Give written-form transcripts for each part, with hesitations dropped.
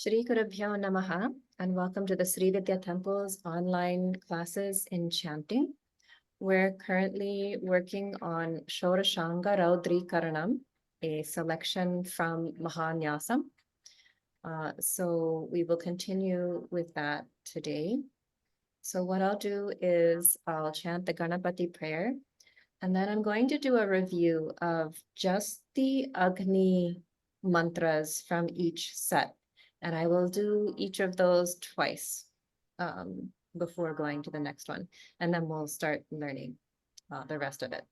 Shri Gurubhyo Namaha, and welcome to the Sri Vidya Temple's online classes in chanting. We're currently working on Shodashanga Raudrikaranam, a selection from Mahanyasam. So we will continue with that today. So what I'll do is I'll chant the Ganapati prayer, and then I'm going to do a review of just the Agni mantras from each set. And I will do each of those twice before going to the next one. And then we'll start learning the rest of it.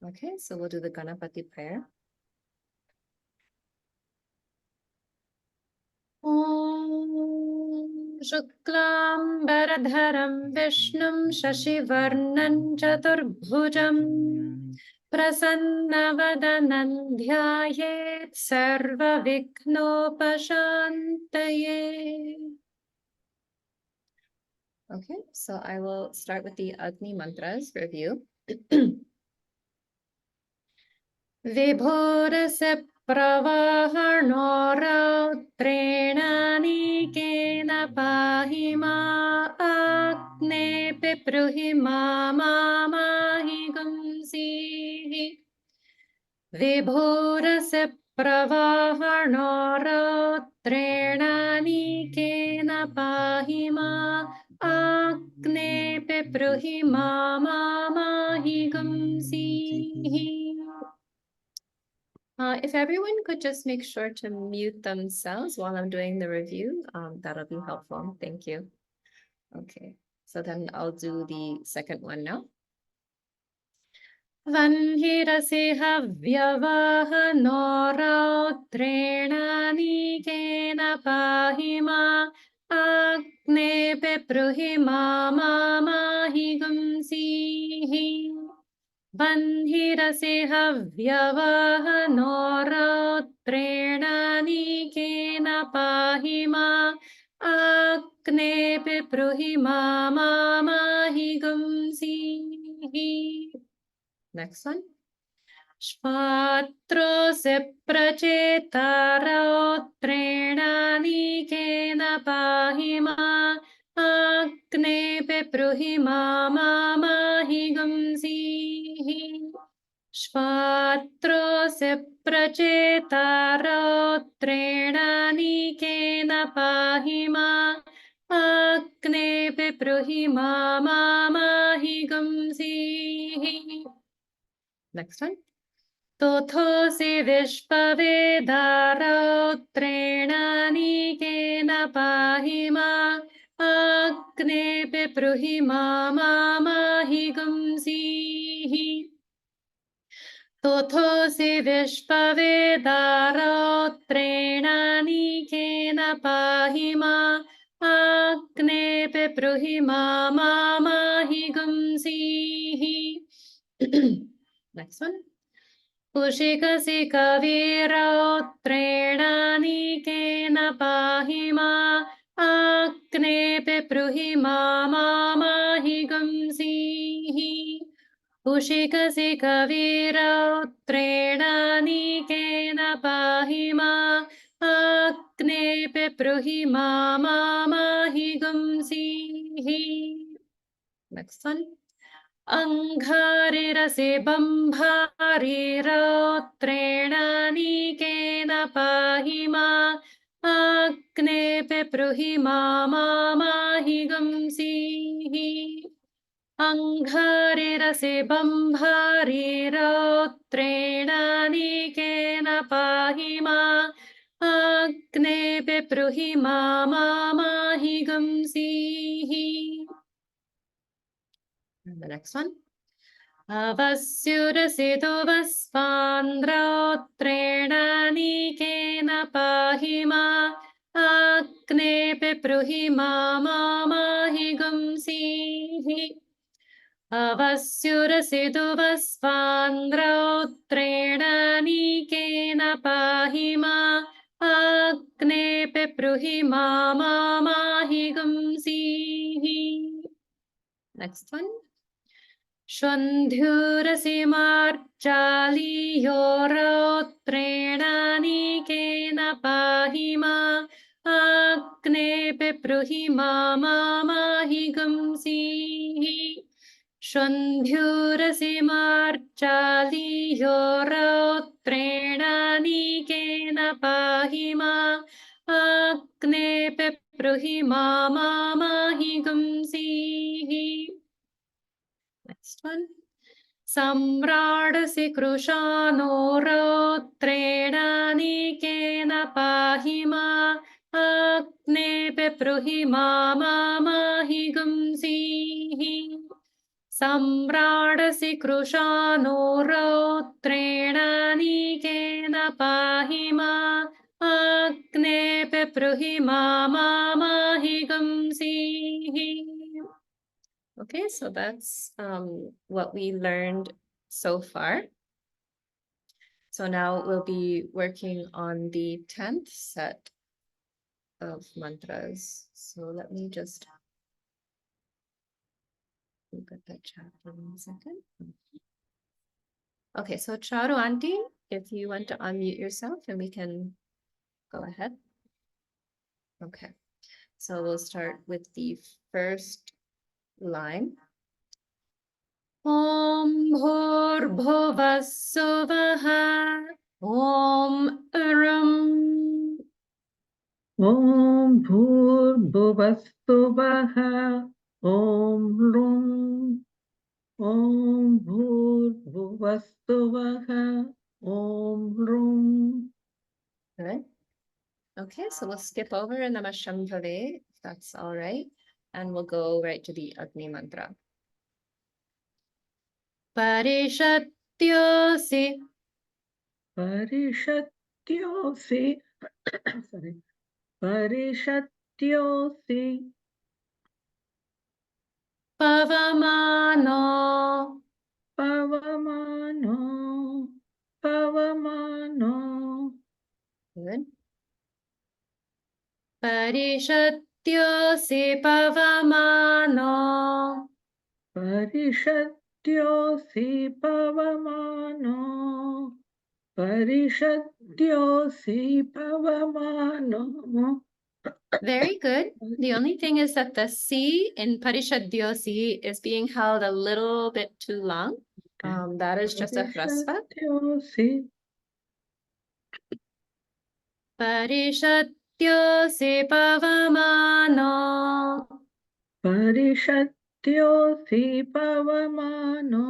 Okay, so we'll do the Ganapati prayer. Om Shuklam Baradharam Vishnum Shashivarnan Chaturbhujam Prasannavadanam Dhyayet Sarva Viknopashantaye. Okay, so I will start with the Agni mantras review. Vibhorasya pravahano rautrenanikeena pahima agne pipruhima mamahi gumsihi. Vibhorasya pravahano rautrenanikeena pahima agne pipruhima mamahi gumsihi. If everyone could just make sure to mute themselves while I'm doing the review, that'll be helpful. Thank you. Okay, so then I'll do the second one now. Vanhirasi havyavahano rautrenanikeena pahima agne pepruhima mamahi gumsihi. Vanhirasi havyavahano rautrenanikeena pahima agne pipruhima mamahi gumsihi. Next one. Shvatro se pracheta rautrenanikeena pahima agne pipruhima mamahi gumsihi. Shvatro se pracheta rautrenanikeena pahima agne pipruhima mamahi gumsihi. Next one. Tothosi vishpaveda rautrenanikeena pahima agne pipruhima mamahi gumsihi. Tothosi vishpaveda rautrenanikeena pahima agne pipruhima mamahi gumsihi. Next one. Pushikasi kavirautreenanikeena pahima agne pipruhima mamahi gumsihi. Pushikasi kavirautreenanikeena pahima agne pipruhima mamahi gumsihi. Next one. Angharirase bambhari rautrenanikeena pahima agne pipruhima mamahi gumsihi. Angharirase bambhari rautrenanikeena pahima agne pipruhima mamahi gumsihi. And the next one. Avasyurasitu vasvan rautrenanikeena pahima agne pipruhima mamahi gumsihi. Avasyurasitu vasvan rautrenanikeena pahima agne pipruhima mamahi gumsihi. Next one. Shvandhyurasi marchaliyo rautrenanikeena pahima Akne pepruhi mama mahi gumsi. Shundhyurasi marchali yorautrena nikena pahima. Akne pepruhi mama mahi gumsi. Next one. Samradasi krushano rautrena nikena pahima. Akne pepruhi mama mahi gumsi. Samradasi krushano rautrena nikena pahima. Akne pepruhi mama mahi gumsi. Okay, so that's what we learned so far. So now we'll be working on the 10th set of mantras. So let me just look at the chat for 1 second. Okay, so Charu Auntie, if you want to unmute yourself and we can go ahead. Okay, so we'll start with the first line. Om Bhur Suvah Om Rum. Om Bhur-bhuvas-suvah. Om Rum. Om Bhur-bhuvas-suvah. Om Rum. Good. Okay, so we'll skip over Namah Shambhave, if that's all right. And we'll go right to the Agni Mantra. Parishatyosi. Parishatyosi. Sorry. Parishatyosi. Pavamano. Pavamano. Pavamano. Good. Parishatyosi Pavamano. Parishatyosi pavamano. Parishatyosi pavamano. Very good. The only thing is that the C in Parishadyosi is being held a little bit too long. That is just a hrasva. Parishatyosi. Parishatyosi Pavamano. Parishatyosi pavamano.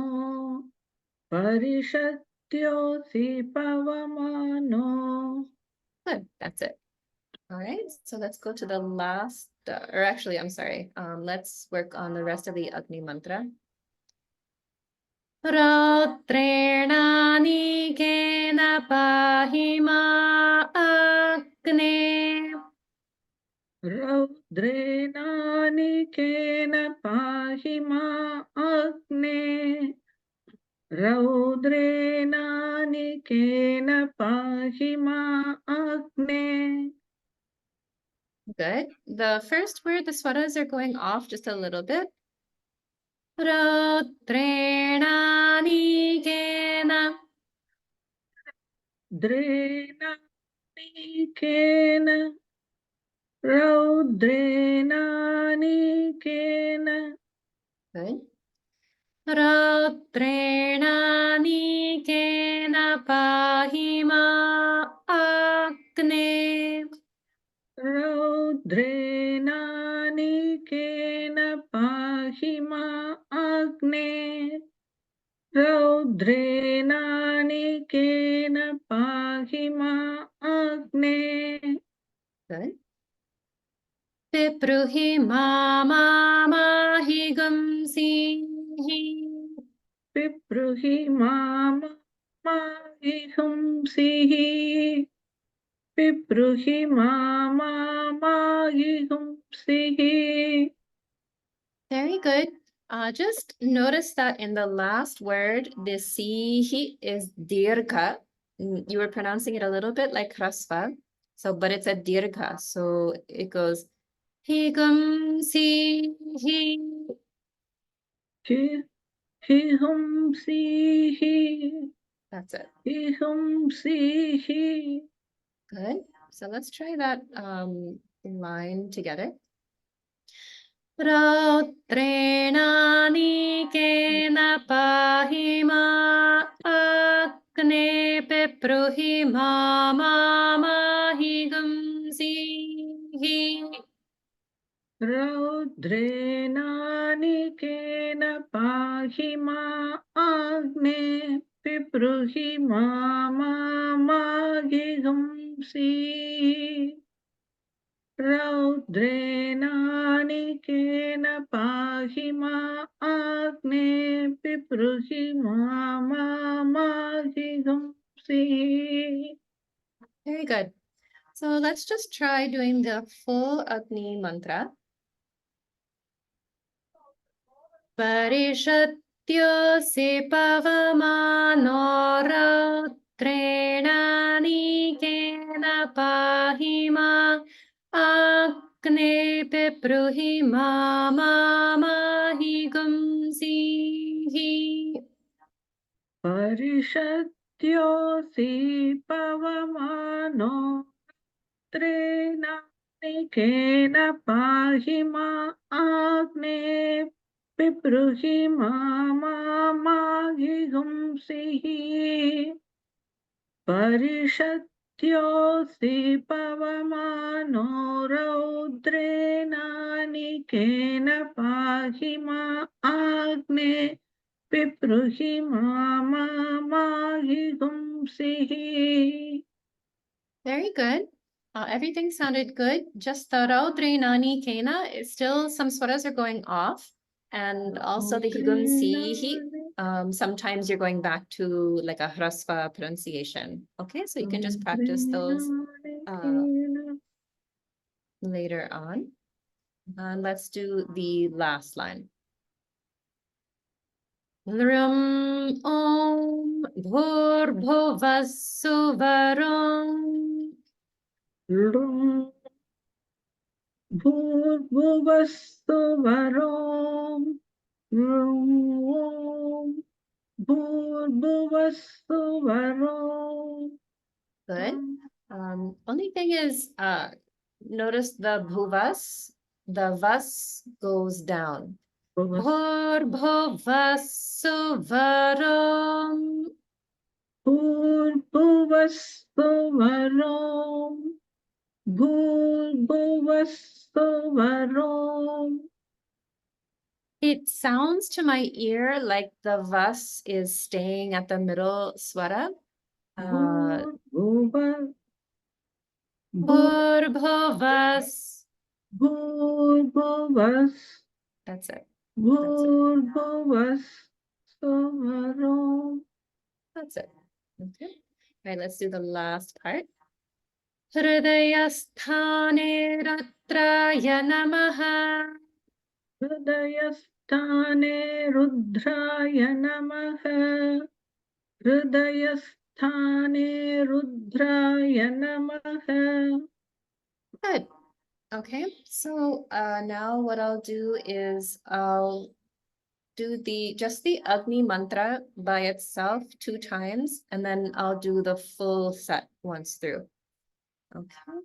Parishatyosi pavamano. Good, that's it. All right, so let's go to the last, or actually, I'm sorry. Let's work on the rest of the Agni Mantra. Rautrena nikena pahima Agne. Raudrenanikena pahima agne. Raudrenanikena pahima agne. Good. The first word, the swaras are going off just a little bit. Rautrena nikena. Drenanikena. Raudrenanikena. Good. Rautrena nikena pahima Agne. Raudrenanikena pahima agne. Raudrenanikena pahima agne. Good. Pipruhi mama mahi gumsihi. Pipruhi mama mahihumsihi. Pipruhi mama mahihumsihi. Very good. Just notice that in the last word, the sihi is dirgha. You were pronouncing it a little bit like hrasva. So, but it's a dirgha. So it goes hi gumsihi. Hihumsihi. That's it. Hihumsihi. Good. So let's try that line together. Raudrikaranam pahi ma agne pipruhi mamahi gumsihi. Raudrikaranam pahi ma agne pipruhi mamahi gumsihi. Raudrikaranam pahi ma agne pipruhi mamahi gumsihi. Very good. So let's just try doing the full Agni mantra. Parishatyosi pavamano rautrenani pahi ma agne pipruhi mamahi gumsihi. Parishatyosi pavamano Raudrikaranam pahi ma agne pipruhi mamahi gumsihi. Parishatyosi pavamano Raudrikaranam pahi ma agne pipruhi mamahi gumsihi. Very good. Everything sounded good. Just the Raudrinani Kena, still some swaras are going off. And also the Higum Sihi, sometimes you're going back to like a Hrasva pronunciation. Okay, so you can just practice those later on. And let's do the last line. Lrum Om Bhurbhuvasuvaram. Lrum Bhurbhuvasuvaram. Lrum Bhurbhuvasuvaram. Good. Only thing is, notice the bhuvas, the vas goes down. Bhurbhuvasuvaram. Bhurbhuvasuvaram. Bhurbhuvasuvaram. It sounds to my ear like the vas is staying at the middle swara. Bhurbhuvas. Bhurbhuvas. That's it. Bhurbhuvasuvaram. That's it. Okay. All right, let's do the last part. Hridayasthane Rudraya Namaha. Hridayasthane Rudraya Namaha. Hridayasthane Rudraya Namaha. Good. Okay, so now what I'll do is I'll do just the Agni mantra by itself 2 times, and then I'll do the full set once through. Okay.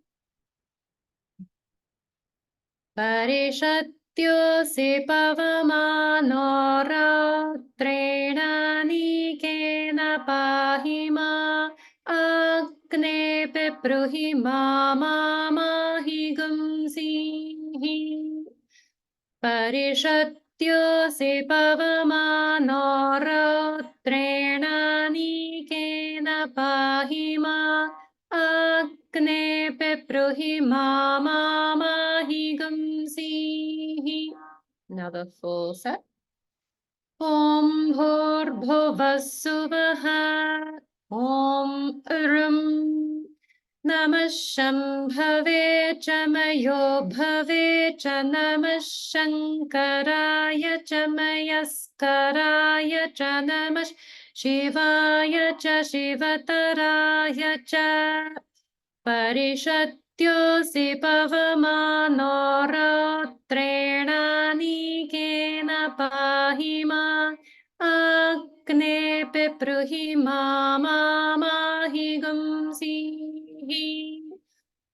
Parishatyosi pavamano rautrenani kena pahi ma agne pipruhi mamahi gumsihi. Parishatyosi pavamano rautrenani kena pahi ma agne pipruhi mamahi gumsihi. Now the full set. Om bhurbhuvasuvaha. Om Namah Shambhave Chamayo Bhave Chanamah Shankaraya Chamayaskaraya Chanamah Shivaya Cha Shivataraya Cha Parishatyosi Pavamano Rautrenani Kena Pahi Ma Agne Pipruhi Mamahi Gumsihi.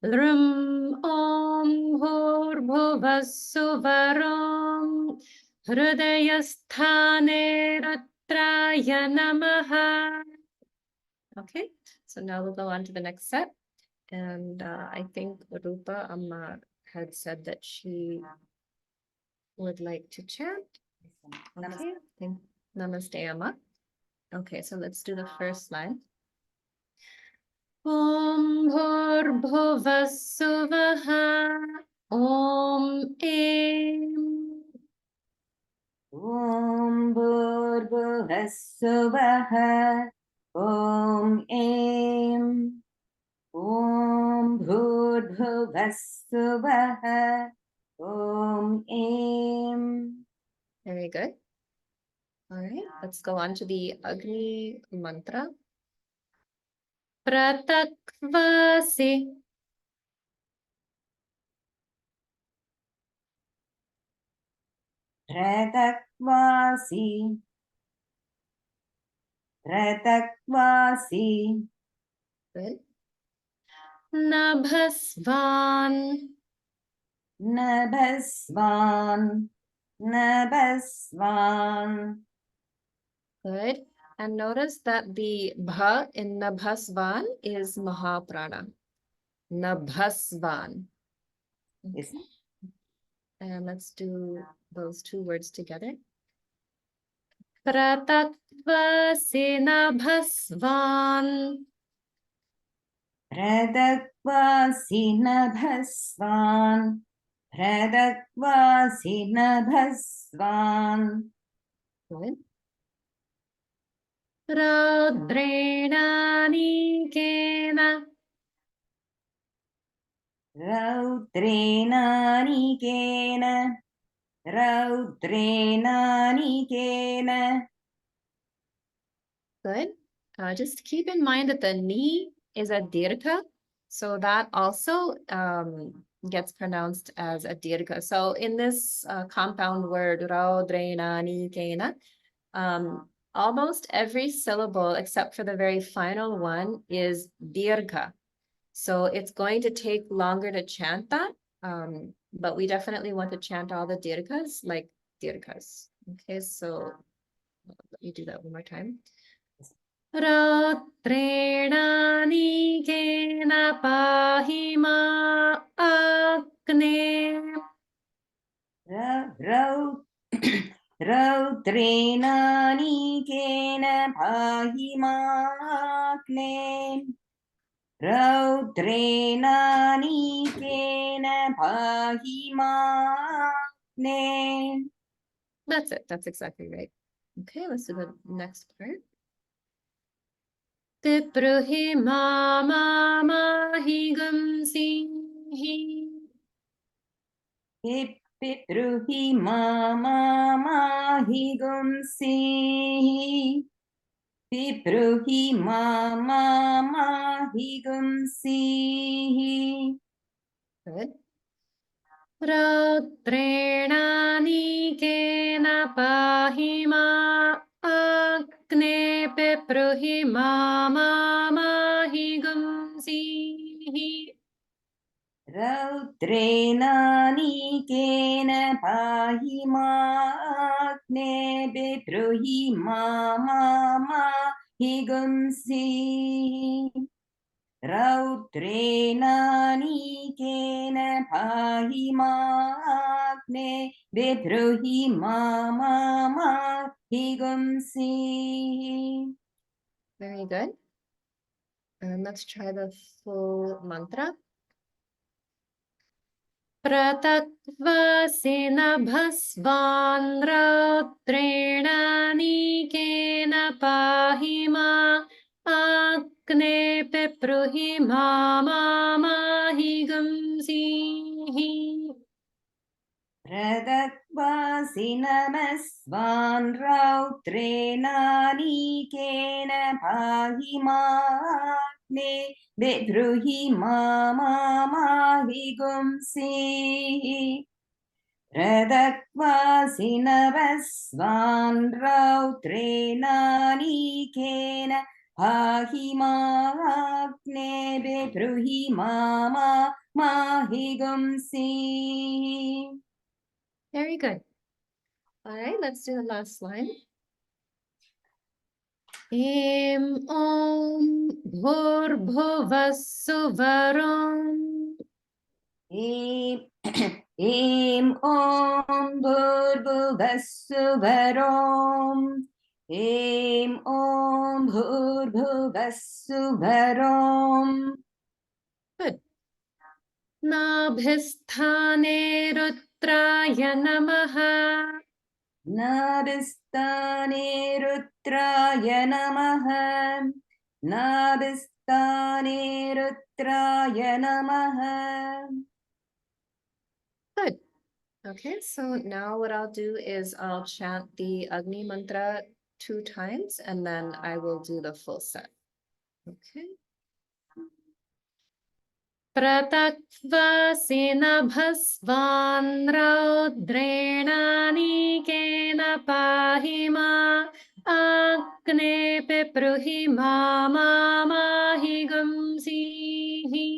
Lrum Om Bhurбhuvः Suvaro Hridayasthane Rudraya Namaha. Okay, so now we'll go on to the next set. And I think Rupa Amma had said that she would like to chant. Okay, Namaste Amma. Okay, so let's do the first line. Om Bhurбhuvः Suvah Om Aim. Om Bhurбhuvः Suvah Om Aim. Om Bhurбhuvः Suvah Om Aim. Very good. All right, let's go on to the Agni mantra. Pratakvasi. Pratakvasi. Pratakvasi. Good. Nabhasvan. Nabhasvan. Nabhasvan. Good. And notice that the bha in Nabhasvan is Mahaprana. Nabhasvan. Yes. And let's do those two words together. Pratakvasi Nabhasvan. Pratakvasi Nabhasvan. Pratakvasi Nabhasvan. Good. Raudrena Nikena. Raudrena Nikena. Raudrena Nikena. Good. Just keep in mind that the ni is a dirgha, so that also gets pronounced as a dirgha. So in this compound word, raudrena nikena, almost every syllable except for the very final one is dirgha. So it's going to take longer to chant that, but we definitely want to chant all the dirghas like dirghas. Okay, so let me do that one more time. Raudrena nikena pahi ma agne. Raudrena Nikena pahi magne. Raudrena Nikena pahi magne. That's it. That's exactly right. Okay, let's do the next part. Tipruhi mama mahi gumsihi. Pipruhi mama mahi gumsihi. Pipruhi mama mahi gumsihi. Good. Raudrena nikena pahi ma agne pipruhi mama mahi gumsihi. Raudrena nikena pahi magne bipruhi mama mahi gumsihi. Raudrena nikena pahi magne bipruhi mama mahi gumsihi. Very good. And let's try the full mantra. Pratakvasi nabhasvan raudrena nikena pahi ma agne pipruhi mama mahi gumsihi. Pratakvasi namasvan raudrena nikena pahi magne bipruhi mama mahi gumsihi. Pratakvasi namasvan raudrena nikena pahi magne bipruhi mama mahi gumsi. Very good. All right, let's do the last line. Em om bhurbhuvassuvaram. Em om bhurbhuvassuvaram. Em om bhurbhuvassuvaram. Good. Nabhisthane rudraya namaha. Nabistane rudraya namaha. Nabistane rudraya namaha. Good. Okay, so now what I'll do is I'll chant the Agni mantra 2 times and then I will do the full set. Okay. Pratakvasinabhasvan raudrenanikeena pahima agne pipruhima mamahi gumsihi.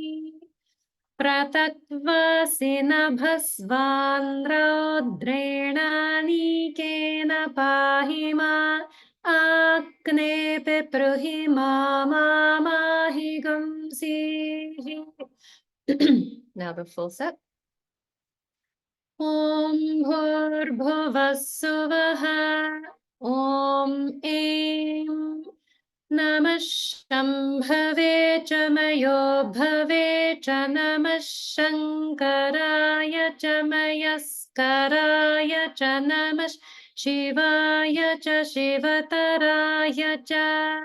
Pratakvasinabhasvan raudrenanikeena pahima agne pipruhima mamahi gumsihi. Now the full set. Om bhurbhuvassuvaha. Om aim. Namah Shambhave Chamayo Bhave Chanamah Shankaraya Chamayaskaraya Chanamah Shivaya Cha Shivataraya Cha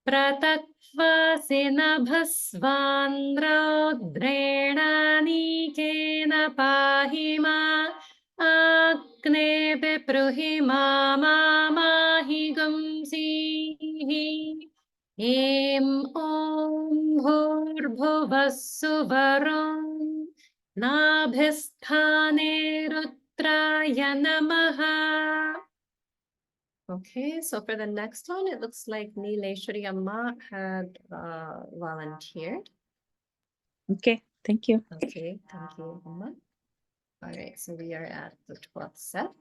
Pratakvasinabhasvan raudrenanikeena pahima Agne pipruhima mamahi gumsihi. Em om bhurbhuvassuvaram. Nabhisthane rudraya namaha. Okay, so for the next one, it looks like Nileshwari Amma had volunteered. Okay, thank you. Okay, thank you, Amma. All right, so we are at the 12th set.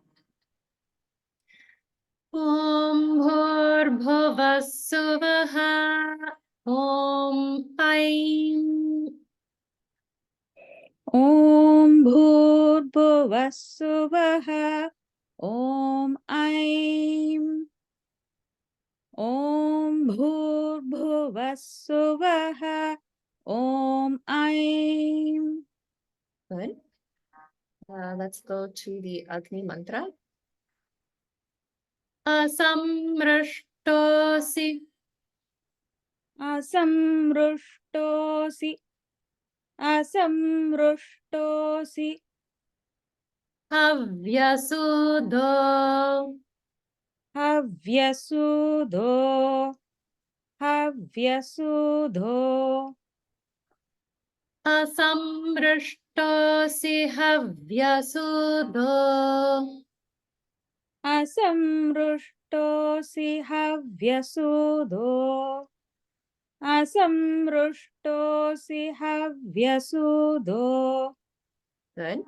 Om bhurbhuvassuvaha. Om aim. Om bhurbhuvassuvaha. Om aim. Om bhurbhuvassuvaha. Om aim. Good. Let's go to the Agni mantra. Asamrashtosi. Asamrushtosi. Asamrushtosi. Havyasudho. Havyasudho. Havyasudho. Asamrashtosi havyasudho. Asamrushtosi havyasudho. Asamrushtosi havyasudho. Good.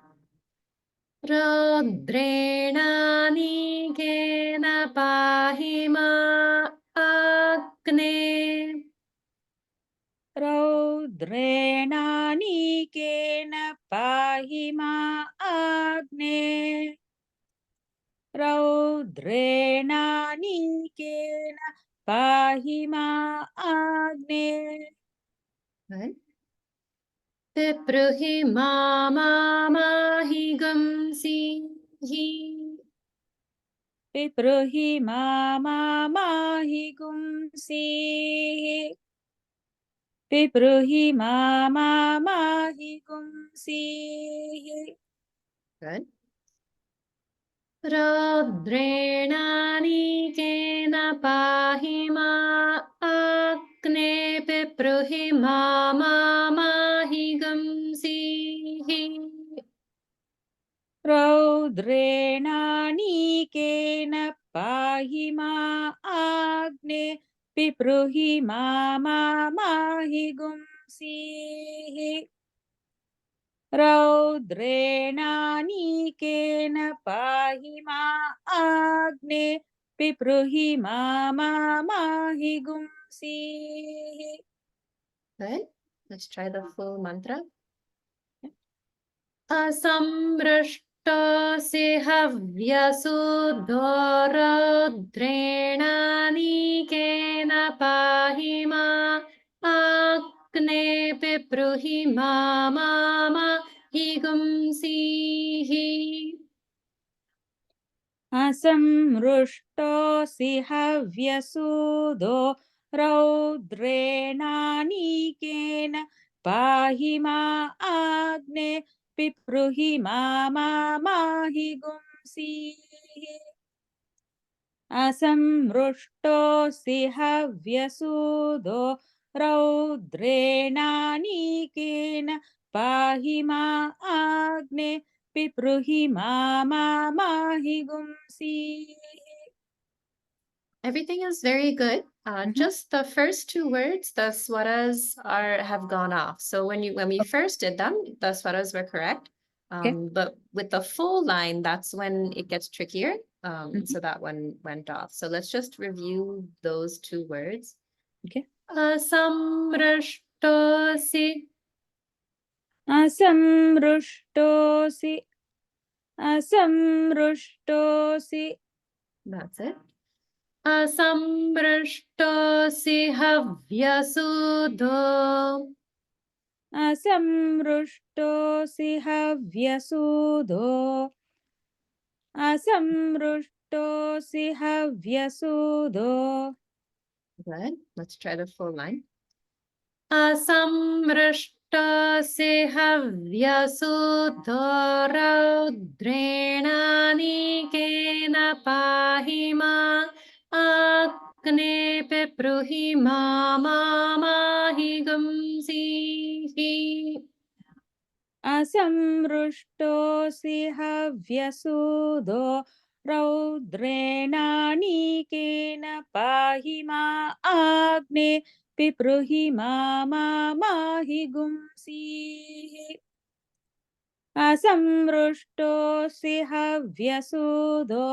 Raudrenanikeena pahima agne. Raudrenanikeena pahima agne. Raudrenanikeena pahima agne. Good. Pipruhi mamahi gumsihi. Pipruhi mamahi gumsihi. Pipruhi mamahi gumsihi. Good. Raudrenanikeena pahima agne pipruhi mamahi gumsihi. Raudrenanikeena pahima agne pipruhi mamahi gumsihi. रौद्रेणानीकेन पाहि मा आग्ने पिप्रुहि माहि गुंसीः. Good. Let's try the full mantra. Asamrashtosi havyasudho rudreणानीकेन पाहि मा आग्ने पिप्रुहि माहि गुंसीः. असंमृष्टोऽसि हव्यसूदो रौद्रेणानीकेन पाहि मा आग्ने पिप्रुहि माहि गुंसीः. असंमृष्टोऽसि हव्यसूदो रौद्रेणानीकेन पाहि मा आग्ने पिप्रुहि माहि गुंसीः. Everything is very good. Just the first two words, the swaras have gone off. So when we first did them, the swaras were correct. Okay. But with the full line, that's when it gets trickier. So that one went off. So let's just review those two words. Okay. Asamrashtosi. असंमृष्टोऽसि. That's it. Asamrashtosi havyasudho. असंमृष्टोऽसि हव्यसूदो. असंमृष्टोऽसि हव्यसूदो. Good. Let's try the full line. Asamrashtosi havyasudho rudreणानीकेन pahi ma agne pipruhi mahi gumsihi. असंमृष्टोऽसि हव्यसूदो रौद्रेणानीकेन पाहि मा आग्ने पिप्रुहि माहि गुंसीः. असंमृष्टोऽसि हव्यसूदो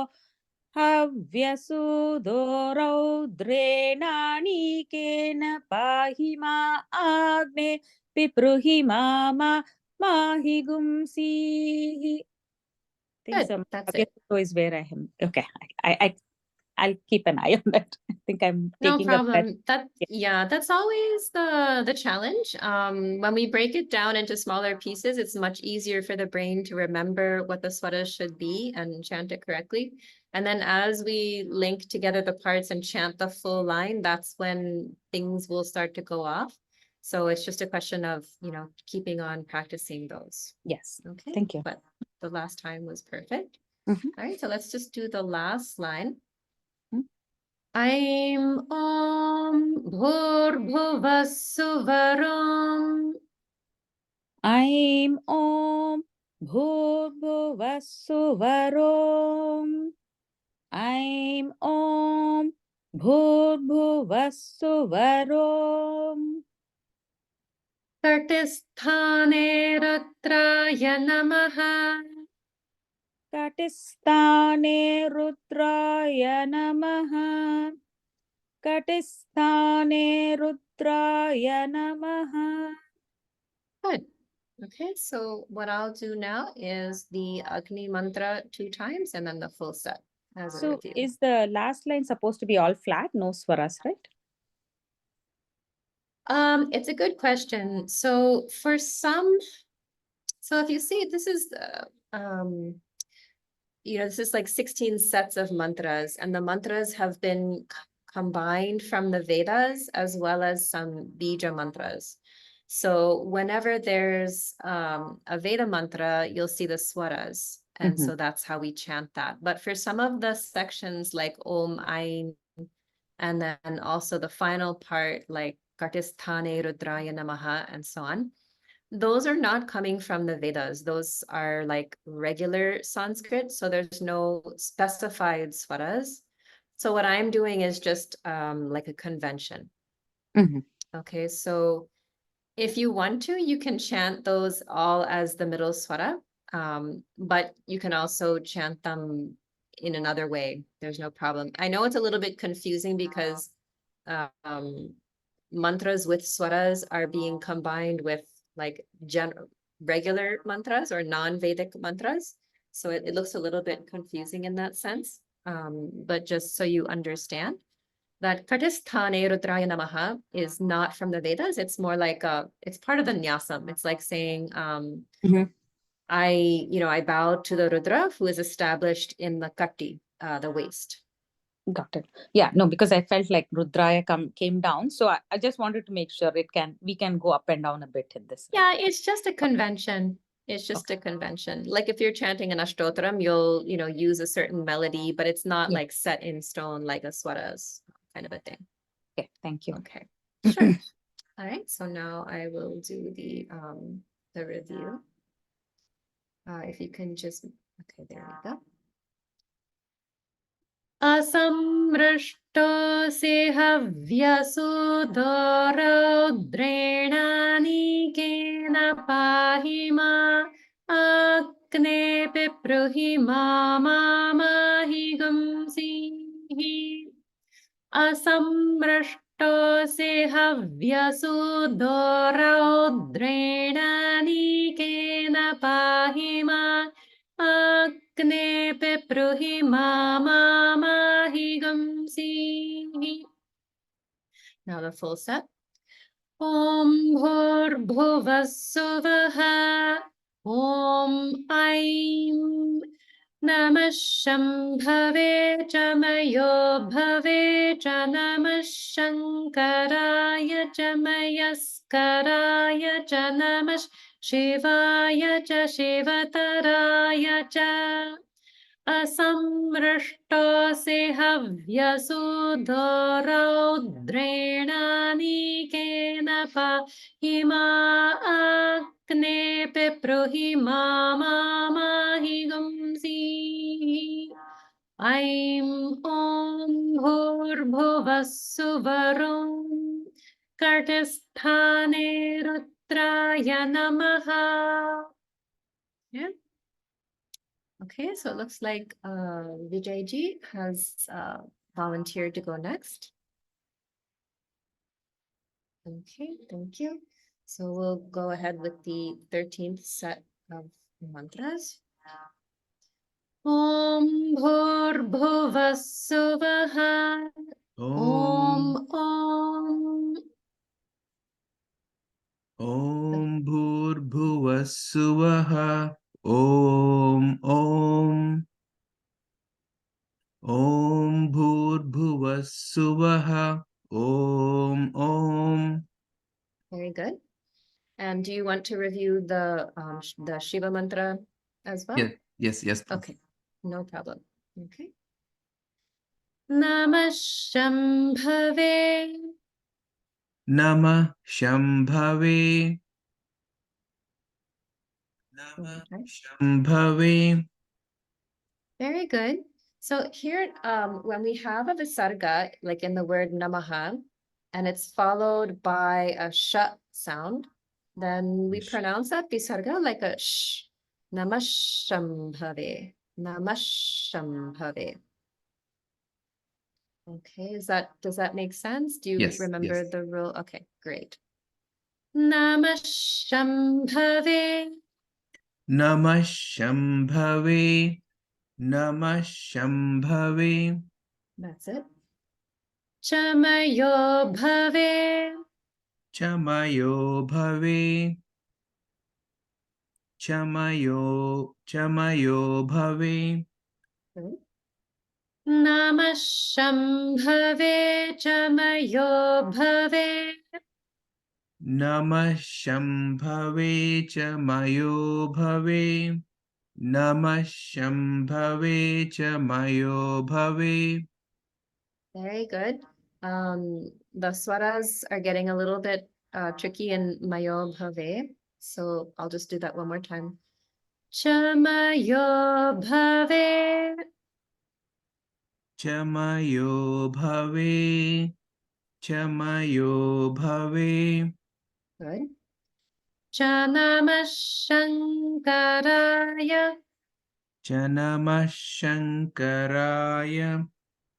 रौद्रेणानीकेन पाहि मा आग्ने पिप्रुहि माहि गुंसीः. Good. That's it. Is where I am. Okay, I'll keep an eye on that. I think I'm No taking a bet. problem. That's always the challenge. When we break it down into smaller pieces, it's much easier for the brain to remember what the swaras should be and chant it correctly. And then as we link together the parts and chant the full line, that's when things will start to go off. So it's just a question of, keeping on practicing those. Yes. Okay. Thank you. But the last time was perfect. Mhm. All right, so let's just do the last line. Mhm. Aim Om Bhurбhuvassuvaram. Aim Om Bhurбhuvassuvarom. Aim Om Bhurбhuvassuvarom. Kartisthane Rudraya Namaha. Katistane Rudraya Namaha. Katistane Rudraya Namaha. Good. Okay, so what I'll do now is the Agni mantra 2 times and then the full set as a So review. is the last line supposed to be all flat, no swaras, right? It's a good question. So for some, so if you see, this is this is like 16 sets of mantras, and the mantras have been combined from the Vedas as well as some bija mantras. So whenever there's a Veda mantra, you'll see the swaras. And so that's how we chant that. But for some of the sections like Om, Ain, and then also the final part like Kartisthane Rudraya Namaha and so on, those are not coming from the Vedas. Those are like regular Sanskrit. So there's no specified swaras. So what I'm doing is just like a convention. Okay, so if you want to, you can chant those all as the middle swara, but you can also chant them in another way. There's no problem. I know it's a little bit confusing because mantras with swaras are being combined with like regular mantras or non-Vedic mantras. So it looks a little bit confusing in that sense. But just so you understand, that Kartisthane Rudraya Namaha is not from the Vedas. It's more like it's part of the Nyasam. It's like saying, I bow to the Rudra who is established in the Katti, the waist. Got it. Yeah, no, because I felt like Rudraya came down. So I just wanted to make sure we can go up and down a bit in this. Yeah, it's just a convention. It's just a convention. Like if you're chanting an ashtotram, you'll, use a certain melody, but it's not like set in stone like a swaras kind of a thing. Okay, thank you. Okay, sure. All right, so now I will do the review. If you can just, okay, there we go. Asamrashto sehavyasudoraudraणानिकेन pahi ma akne pipruhi mamahi gumsihi. Asamrashto sehavyasudoraudraणानिकेन pahi ma akne pipruhi mamahi gumsihi. Now the full set. Om bhurbhuvassuvaha. Om aim. Namah Shambhave Chamayo Bhave Chanamah Shankaraya Chamayaskaraya Chanamah Shivaya Cha Shivataraya Cha Asamrashto Sehavyasudharaudrenani Pahima Akne Pepruhima Mamahi Gumsi. Aim Om Bhurbhuvassuvarum Kartisthane Rudraya Namaha. Yeah. Okay, so it looks like Vijayji has volunteered to go next. Okay, thank you. So we'll go ahead with the 13th set of mantras. Om Bhurbhuvassuvaha. Om Om. Om Bhurbhuvassuvaha. Om Om. Om Bhurbhuvassuvaha. Om Om. Very good. And do you want to review the Shiva mantra as well? Yes. Please. Okay, no problem. Okay. Namah Shambhave. Namah Shambhave. Namah Shambhave. Very good. So here, when we have a visarga, like in the word namaha, and it's followed by a sh sound, then we pronounce that visarga like a sh. Namah Shambhave. Namah Shambhave. Okay, does that make sense? Do you Yes, remember yes. the rule? Okay, great. Namah Shambhave. Namah Shambhave. Namah Shambhave. That's it. Chamayo Bhave. Chamayo Bhave. Chamayo Bhave. Good. Namah Shambhave Chamayo Bhave. Namah Shambhave Chamayo Bhave. Namah Shambhave Chamayo Bhave. Very good. The swaras are getting a little bit tricky in Mayo Bhave. So I'll just do that one more time. Chamayo Bhave. Chamayo Bhave. Chamayo Bhave. Good. Cha Namah Shankaraya. Cha Namah Shankaraya.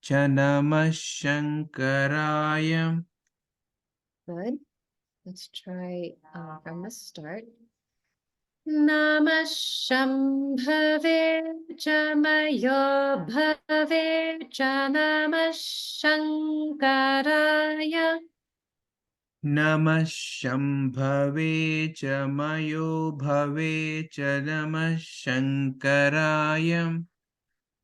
Cha Namah Shankaraya. Good. Let's try from the start. Namah Shambhave Jamayo Bhave Janamah Shankaraya. Namah Shambhave cha Mayo Bhave cha Namah Shankaraya.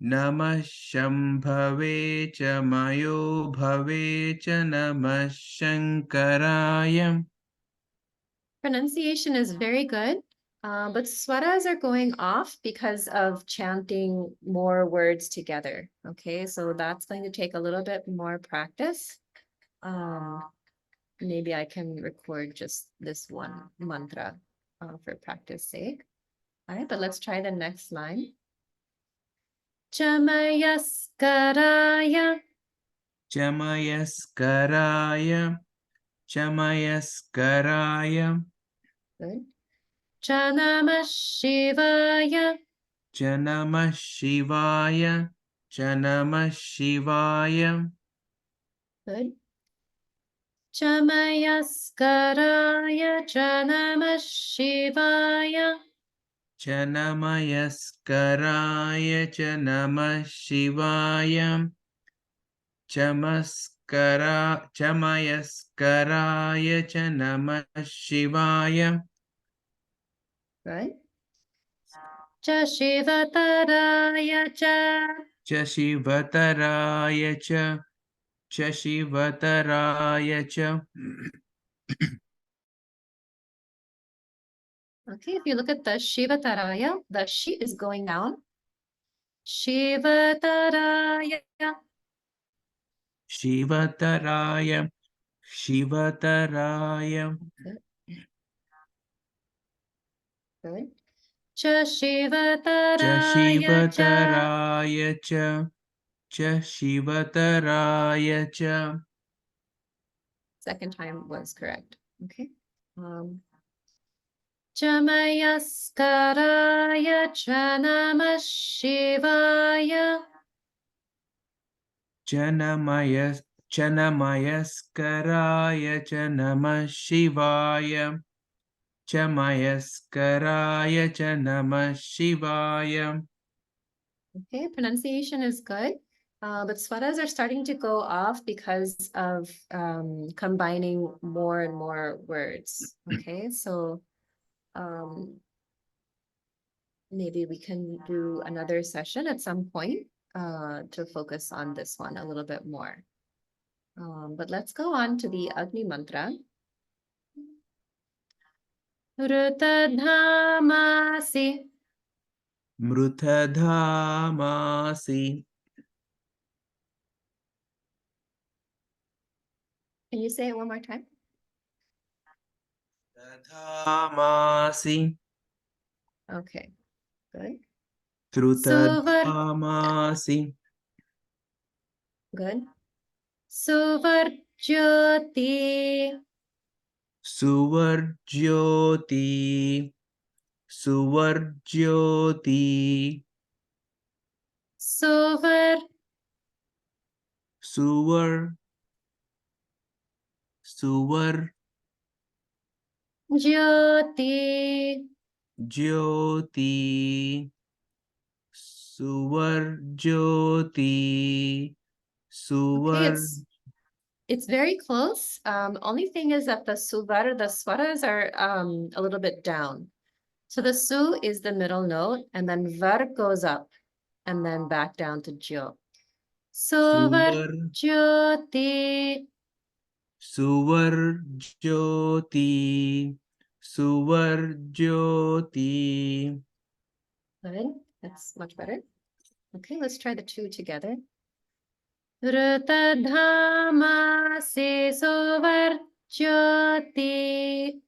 Namah Shambhave cha Mayo Bhave cha Namah Shankaraya. Pronunciation is very good, but swaras are going off because of chanting more words together. Okay, so that's going to take a little bit more practice. Maybe I can record just this one mantra for practice sake. All right, but let's try the next line. Chamayaskaraya. Chamayaskaraya. Chamayaskaraya. Good. Chanamah Shivaya. Cha Namah Shivaya. Cha Namah Shivaya. Good. Chamayaskaraya. Chanamah Shivaya. Cha Namayaskaraya. Cha Namah Shivaya. Chamayaskaraya cha Namah Shivaya. Good. Cha Shivataraya cha. Cha Shivataraya cha. Cha Shivataraya cha. Okay, if you look at the Shivataraya, the shi is going down. Shivataraya. Shivataraya. Shivataraya. Good. Cha Cha Shivataraya cha. Shivataraya cha. Cha Shivataraya cha. Second time was correct. Okay. Chamayaskaraya Chanamah Shivaya. Chanamayaskaraya cha Namah Shivaya. Chamayaskaraya cha Namah Shivaya. Okay, pronunciation is good. But swaras are starting to go off because of combining more and more words. Okay, so maybe we can do another session at some point to focus on this one a little bit more. But let's go on to the Agni mantra. Rutadhamasi. Mrutadhamasi. Can you say it one more time? Mrutadhamasi. Okay, good. Trutadhamasi. Good. Suvarjyoti. Suvarjyoti. Suvarjyoti. Suvar. Suvar. Suvar. Jyoti. Jyoti. Suvarjyoti. Okay, Suvar. it's very close. Only thing is that the suvar, the swaras are a little bit down. So the su is the middle note, and then var goes up, and then back down to jyo. Suvar Suvar. jyoti. Suvarjyoti. Suvarjyoti. Good. That's much better. Okay, let's try the two together. Rutadhamasi suvarjyoti.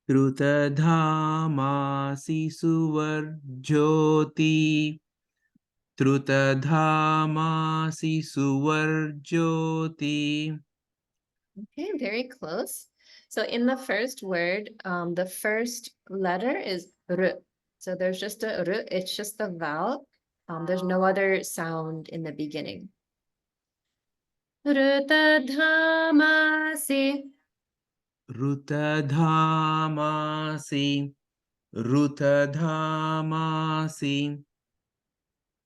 Trutadhamasi suvarjyoti. Trutadhamasi suvarjyoti. Okay, very close. So in the first word, the first letter is r. So there's just a r, it's just the vowel. There's no other sound in the beginning. Rutadhamasi. Rutadhamasi. Rutadhamasi.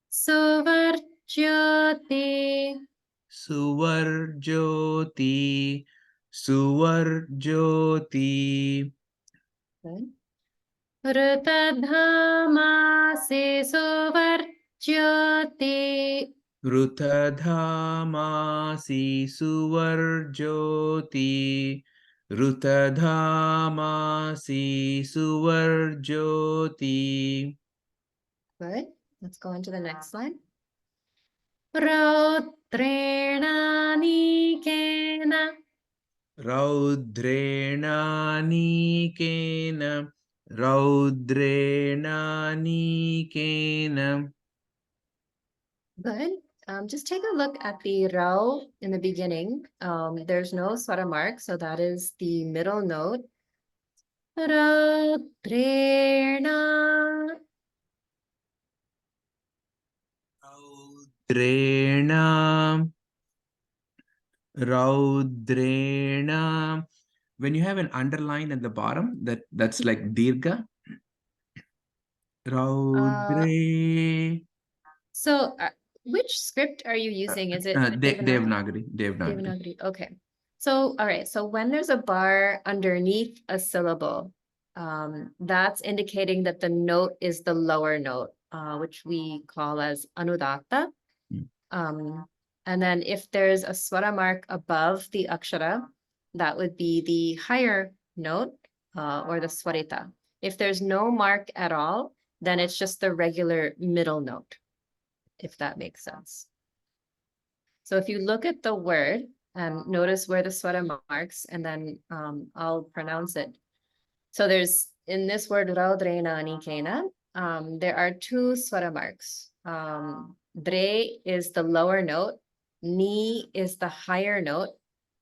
Suvarjyoti. Suvarjyoti. Suvarjyoti. Good. Rutadhamasi suvarjyoti. Rutadhamasi suvarjyoti. Rutadhamasi suvarjyoti. Good. Let's go into the next line. Raudrenanikena. Raudrenanikena. Raudrenanikena. Good. Just take a look at the rao in the beginning. There's no swara mark, so that is the middle note. Raudrena. Raudrena. Raudrena. When you have an underline at the bottom, that's like dirgha. Raudre. So which script are you using? Is it Devanagari. Devanagari. Devanagari? Okay. So, all right. So when there's a bar underneath a syllable, that's indicating that the note is the lower note, which we call as anudatta. And then if there's a swara mark above the akshara, that would be the higher note, or the swarita. If there's no mark at all, then it's just the regular middle note, if that makes sense. So if you look at the word and notice where the swara marks, and then I'll pronounce it. So there's, in this word, Raudrena Anikena, there are two swara marks. Dre is the lower note, ni is the higher note,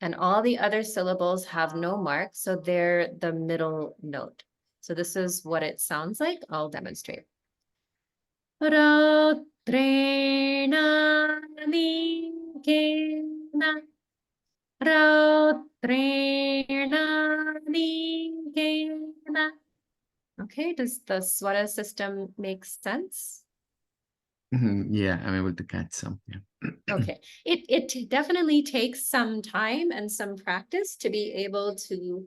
and all the other syllables have no mark, so they're the middle note. So this is what it sounds like. I'll demonstrate. Raudrena Anikena. Raudrena Anikena. Okay, does the swara system make sense? Yeah, I'm able to catch some. Yeah. Okay, it definitely takes some time and some practice to be able to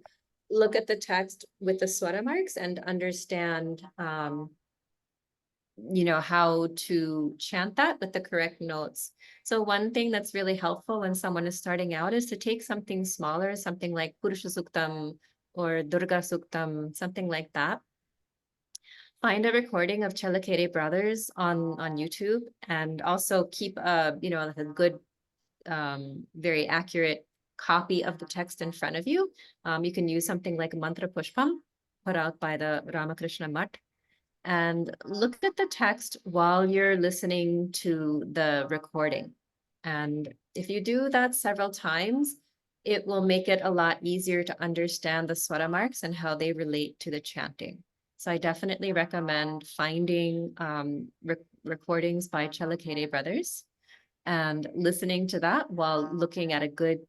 look at the text with the swara marks and understand, how to chant that with the correct notes. So one thing that's really helpful when someone is starting out is to take something smaller, something like Purusha Suktam or Durga Suktam, something like that. Find a recording of Chelakere brothers on YouTube, and also keep a good, very accurate copy of the text in front of you. You can use something like Mantra Pushpam, put out by the Ramakrishna Mutt, and look at the text while you're listening to the recording. And if you do that several times, it will make it a lot easier to understand the swara marks and how they relate to the chanting. So I definitely recommend finding recordings by Chelakere brothers and listening to that while looking at a good,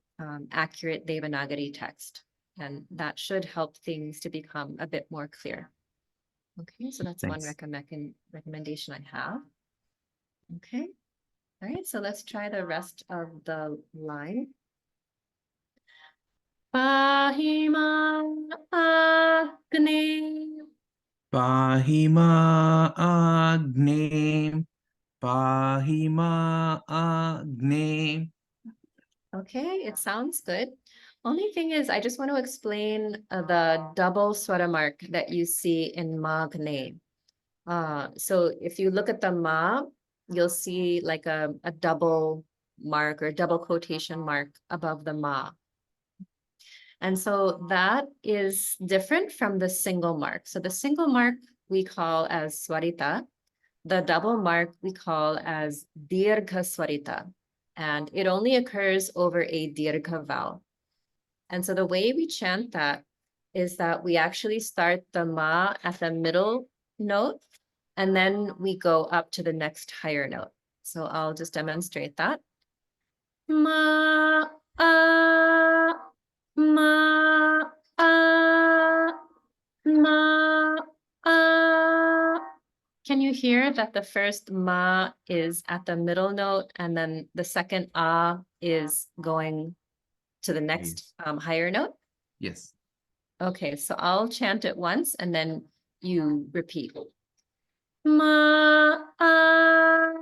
accurate Devanagari text. And that should help things to become a bit more clear. Okay, so that's one Thanks. recommendation I have. Okay, all right, so let's try the rest of the line. Pahima Agne. Pahima Agne. Pahima Agne. Okay, it sounds good. Only thing is, I just want to explain the double swara mark that you see in Magne. So if you look at the Ma, you'll see like a double mark or double quotation mark above the Ma. And so that is different from the single mark. So the single mark we call as Swarita, the double mark we call as Dirgha Swarita, and it only occurs over a Dirgha vowel. And so the way we chant that is that we actually start the ma at the middle note, and then we go up to the next higher note. So I'll just demonstrate that. Ma, ah, ma, ah, ma, ah. Can you hear that the first ma is at the middle note, and then the second ah is going to the next higher note? Yes. Okay, so I'll chant it once and then you repeat. Ma, ah.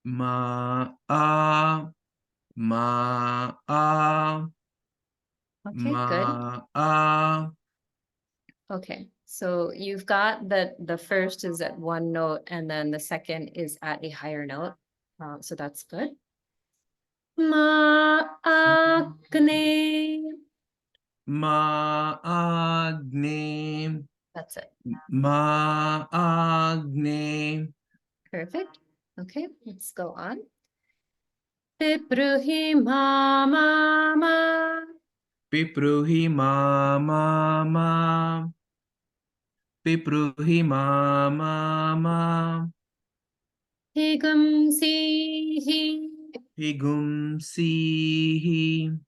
Ma, ah, ma, ah, Okay, good. ma, ah. Okay, so you've got that the first is at one note and then the second is at a higher note. So that's good. Ma, agne. Ma, agne. That's it. Ma, agne. Perfect. Okay, let's go on. Pipruhi ma ma ma. Pipruhi ma, ma, ma. Pipruhi ma, ma, ma. Higum sihi. Higum sihi.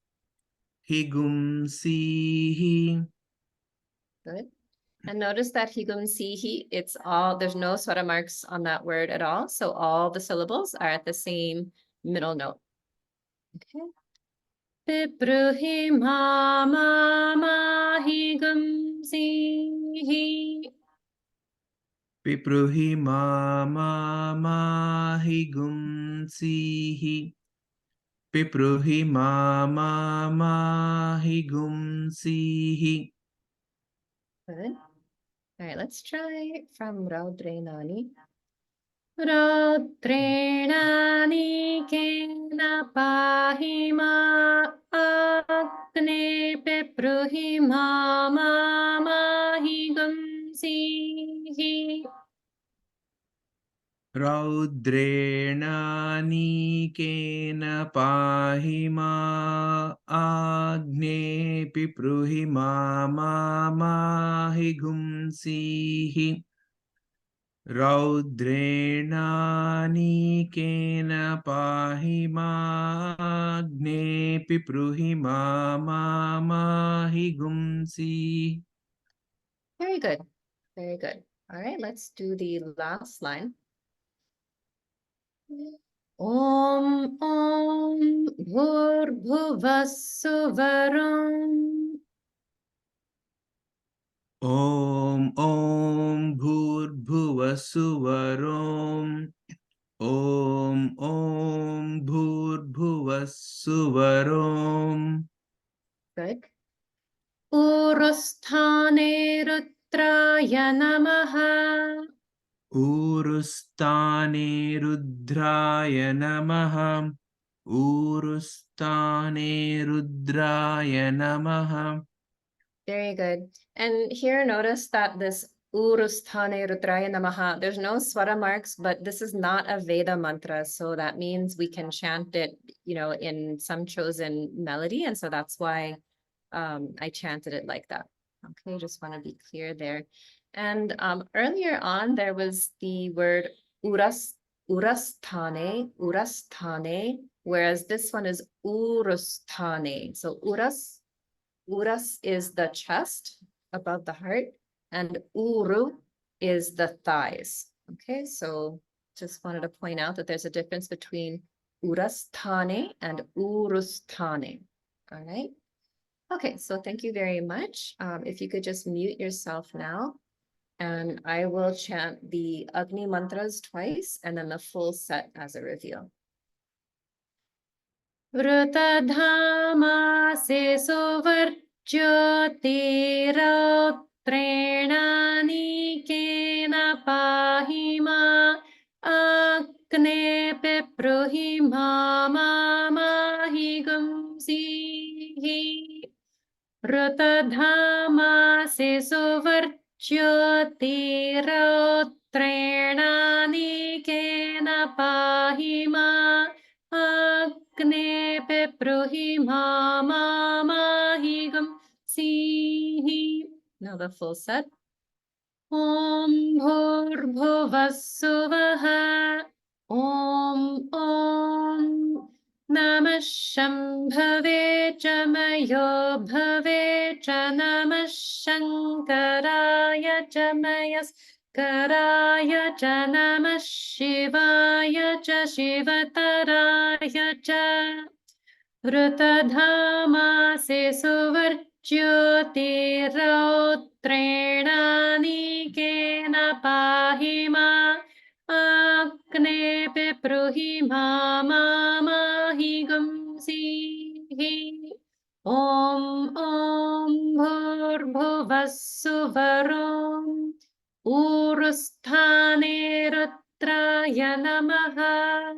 Higum sihi. Good. And notice that higum sihi, it's all, there's no swara marks on that word at all. So all the syllables are at the same middle note. Okay. Pipruhi ma ma ma higum sihi. Pipruhi ma, ma, ma. Higum sihi. Pipruhi ma, ma, ma. Higum sihi. Good. All right, let's try from Raudrenani. Raudrenani kena pahima agne pepruhi mama mahigam sihi. Raudrena nikena pahi ma agne pipruhi ma mahi gumsihi. Raudrena nikena pahi ma agne pipruhi ma mahi gumsihi. Very good. Very good. All right, let's do the last line. Om Om Bhurбhuvassuvaram. Om Om Bhurбhuvassuvarom. Om Om Bhurбhuvassuvarom. Good. Urusthane Rudraya Namaha. Urustane Rudraya Namaha. Urustane Rudraya Namaha. Very good. And here notice that this Urusthane Rudraya Namaha, there's no swara marks, but this is not a Veda mantra. So that means we can chant it, in some chosen melody. And so that's why I chanted it like that. Okay, just want to be clear there. And earlier on, there was the word urasthane, whereas this one is urusthane. So uras is the chest above the heart, and uru is the thighs. Okay, so just wanted to point out that there's a difference between urasthane and urusthane. All right. Okay, so thank you very much. If you could just mute yourself now, and I will chant the Agni mantras twice and then the full set as a review. Vrutadhama se suvarjyotirautrena nikena pahima agne pepruhi mama mahigam sihi. Vrutadhama se suvarjyotirautrena nikena pahima agne pipruhi mamamahigam sihi. Now the full set. Om bhurbhuvassuvaha. Om Namah Shambhave Chamayo Bhave Chanamah Shankaraya Chamayas Karaya Chanamah Shivaya Cha Shivataraya Cha Vrutadhamase Suvarjyotirautrena Pahima Akne Pepruhi Mamamahigam Sihi Om Bhurbhuvassuvarom Urusthane Rutraya Namaha.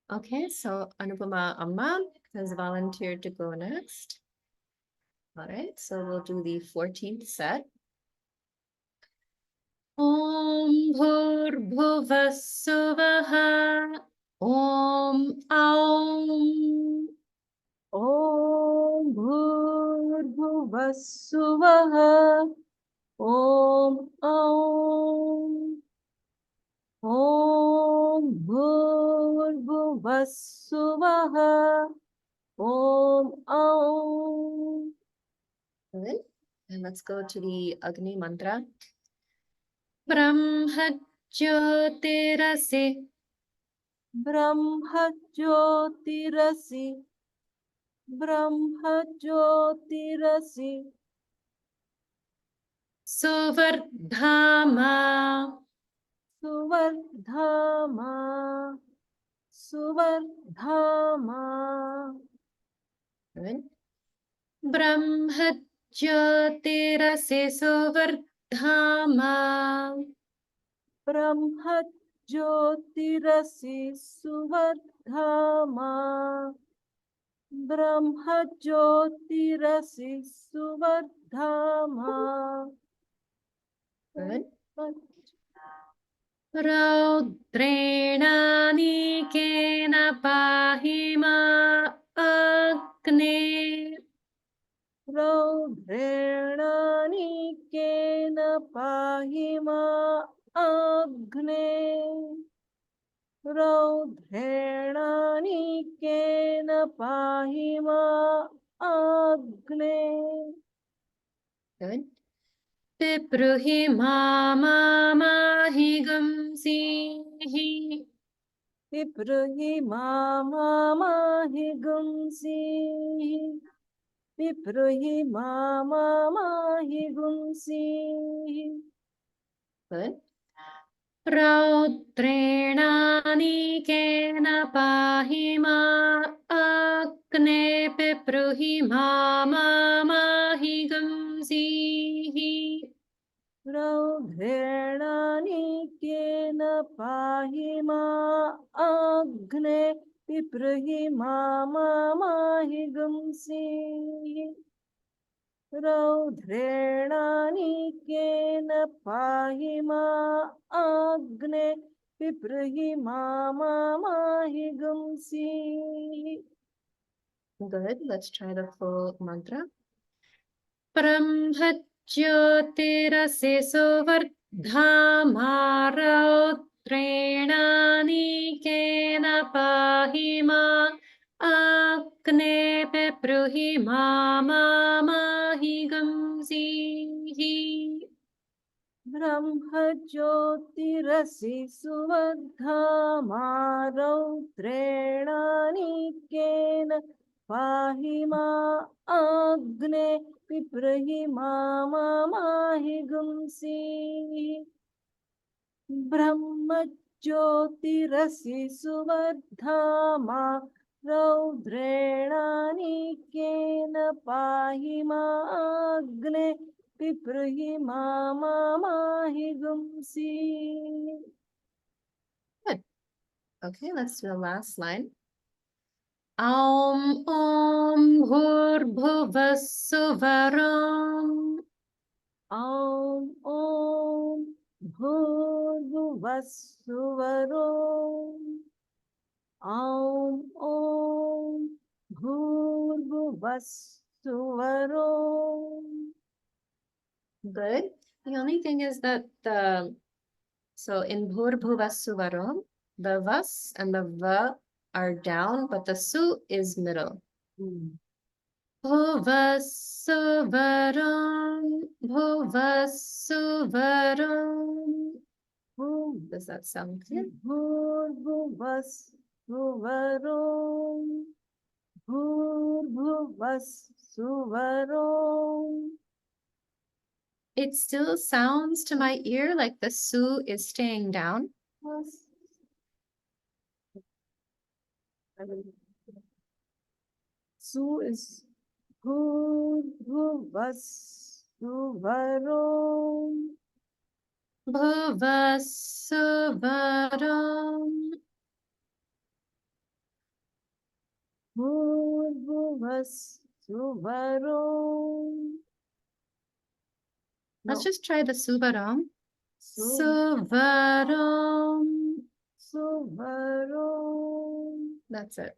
Okay, so Anupama Amma has volunteered to go next. All right, so we'll do the 14th set. Om Bhurbhuvassuvaha. Om Aum. Om Bhurbhuvassuvaha. Om Aum. Om Bhurbhuvassuvaha. Om Aum. Good. And let's go to the Agni mantra. Brahmajyotirasi. Brahmajyotirasi. Brahmajyotirasi. Suvardhama. Suvardhama. Suvardhama. Good. Brahmajyotirasi Suvardhama. Brahmajyotirasi Suvardhama. Brahmajyotirasi Suvardhama. Good. Raudrena Nikena Pahima Agne. Raudrena Nikena Pahima Agne. Raudrena Nikena Pahima Agne. Good. Pipruhi Mamamahigam Sihi. Pipruhi Mamamahigam Sihi. Pipruhi Mamamahigam Sihi. Good. Raudrena Nikena Pahima Agne Pipruhi Mamamahigam Sihi. Raudrena Nikena Pahima Agne Pipruhi Mamamahigam Sihi. Raudrena Nikena Pahima Agne Pipruhi Mamamahigam Sihi. Good. Let's try the full mantra. Brahmajyotirasi Suvardhama Raudrena Nikena Pahima Agne Pepruhi Mamamahigam Sihi. Brahmajyotirasi Suvardhama Raudrena Nikena Pahima Agne Pipruhi Mamamahigam Sihi. Brahmajyotirasi Suvardhama Raudrena Nikena Pahima Agne Pipruhi Mamamahigam Sihi. Good. Okay, let's do the last line. Aum Bhurbhuvassuvaram. Om Bhurbhuvassuvarom. Om Bhurvasuvaro. Good. The only thing is that so in Bhur-Bhuva-Suvarom, the vas and the va are down, but the su is middle. Bhuva-Suvarom, Bhuva-Suvarom. Does that sound clear? Bhurvasuvaro. Bhurvasuvaro. It still sounds to my ear like the su is staying down. Su is Bhurvasuvaro. Bhuva-Suvarom. Bhurvasuvaro. Let's No. just try the Suvarom. Su- Suvarom. Suvaro. That's it.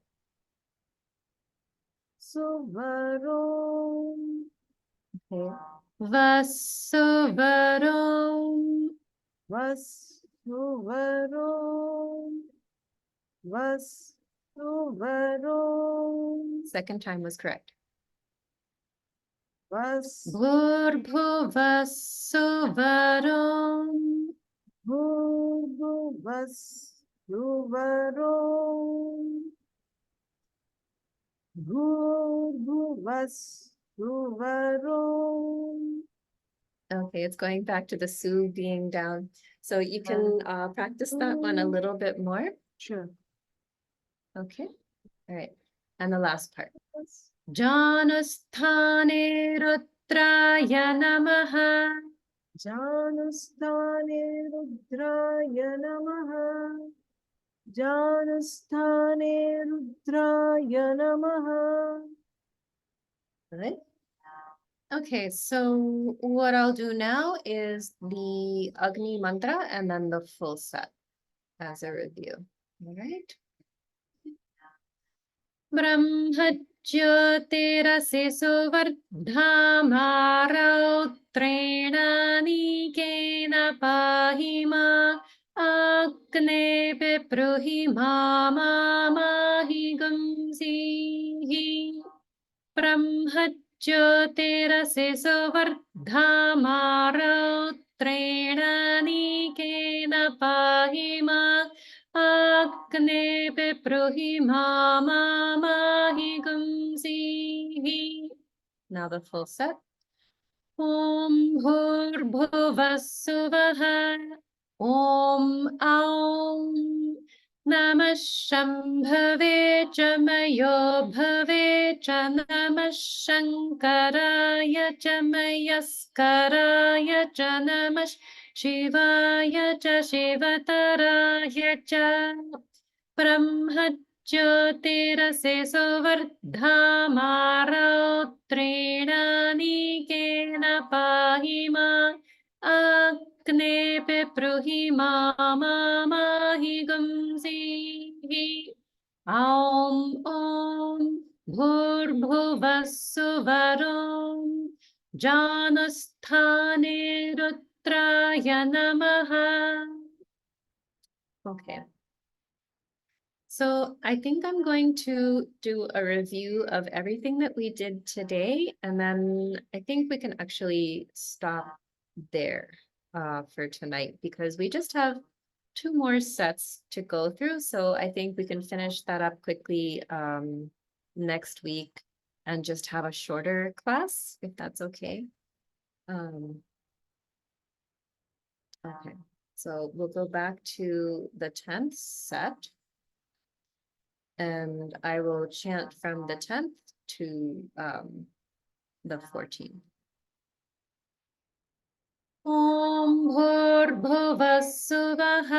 Suvaro. Okay. Vasuvarom. Vasuvaro. Vasuvaro. Second time was correct. Vas. Bhur-Bhuva-Suvarom. Bhurvasuvaro. Bhurvasuvaro. Okay, it's going back to the su being down. So you can practice that one a little bit more. Sure. Okay. All right. And the last part. Janasthane Rudraya Namaha. Janasthane Rudraya Namaha. Janasthane Rudraya Namaha. Good. Okay, so what I'll do now is the Agni mantra and then the full set as a review. All right. Brahmajyotirase suvardhama rautrena nikena pahima agne pipruhi mama mahi gumsihi Brahmajyotirase suvardhama rautrena nikena pahima Agne pipruhi mama mahi gumsihi. Now the full set. Om bhur-bhuvah-suvah. Om aum. Namah Shambhave Chamayo Bhave Chanamah Shankaraya Chamayaskaraya Chanamah Shivaya Cha Shivataraya Cha Brahmajyotirase suvardhama rautrena nikena pahima Agne pipruhi mama mahi gumsihi. Aum om bhur-bhuvah-suvarom. Janasthane rudraya namaha. Okay. So I think I'm going to do a review of everything that we did today, and then I think we can actually stop there for tonight because we just have 2 more sets to go through. So I think we can finish that up quickly next week and just have a shorter class, if that's okay. Okay, so we'll go back to the 10th set. And I will chant from the 10th to the 14th. Om bhur-bhuvah-suvah.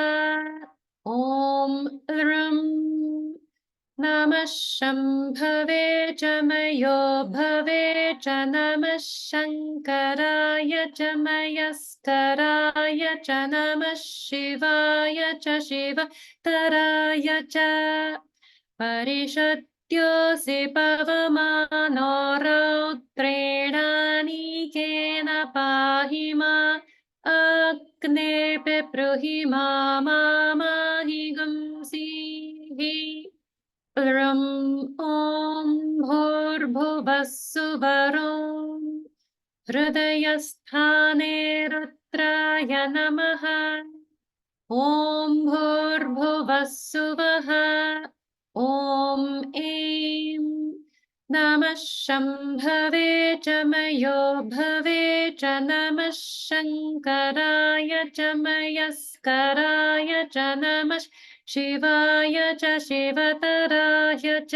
Om ram. Namah Shambhave Chamayo Bhave Chanamah Shankaraya Chamayaskaraya Chanamah Shivaya Cha Shiva Taraya Cha परिषत्योऽसि पवमानो रौद्रेणानीकेन पाहि मा अग्नेऽपि ब्रूहि माहि गुंसीः ॐ भूर्भुवः सुवरों हृदयस्थाने रुद्राय नमः ॐ भूर्भुवः सुवः ॐ ऐं नमः शम्भवे च मयो भवे च नमः शङ्कराय च मयस्कराय च नमः शिवाय च शिवतराय च